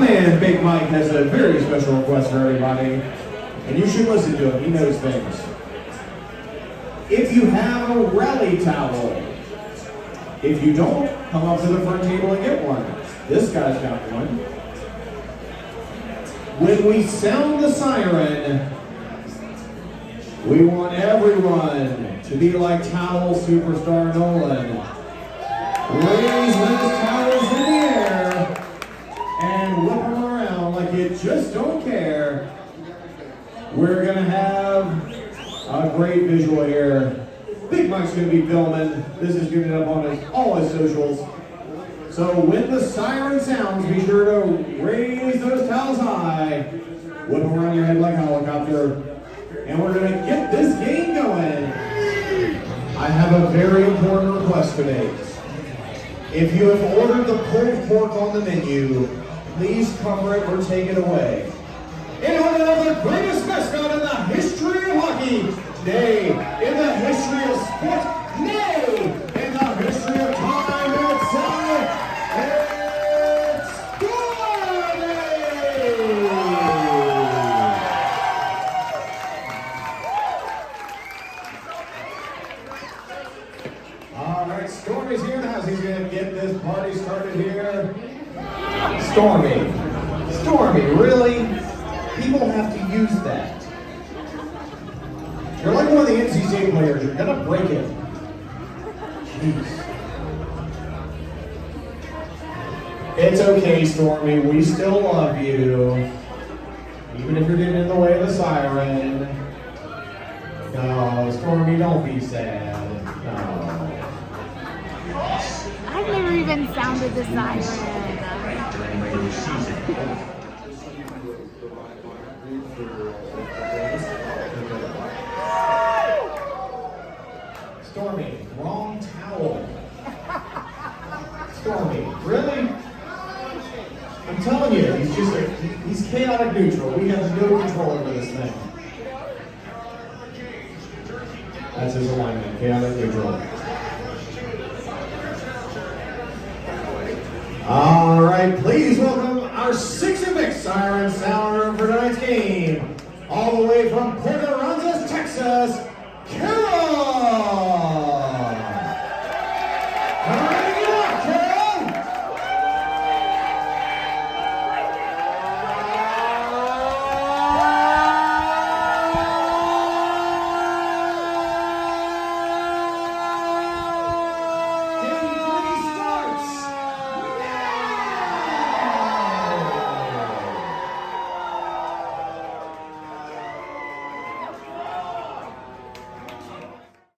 man, Big Mike, has a very special request for everybody, and you should listen to him. He knows things. If you have a rally towel, if you don't, come up to the front table and get one. This guy's got one. When we sound the siren, we want everyone to be like towel superstar Nolan. Raise those towels in the air and whip them around like you just don't care. We're gonna have a great visual here. Big Mike's gonna be filming. This is gonna be up on all his socials. So when the siren sounds, be sure to raise those towels high, whip them around your head like a helicopter, and we're gonna get this game going. I have a very important request today. If you have ordered the pulled pork on the menu, please cover it or take it away. In honor of the greatest mascot in the history of hockey, nay, in the history of sports, nay, in the history of time itself, it's Stormy! All right, Stormy's here in the house. He's going to get this party started here. Stormy, really? People have to use that. You're like one of the NCAA players. You're gonna break it. Jeez. It's okay, Stormy. We still love you. Even if you're getting in the way of the siren. No, Stormy, don't be sad. No. I've never even sounded the siren. Stormy, wrong towel. Stormy, really? I'm telling you, he's chaotic neutral. We have no control over this thing. That's his alignment, chaotic neutral. All right, please welcome our 6-mix siren sounder for tonight's game. All the way from Port Aransas, Texas,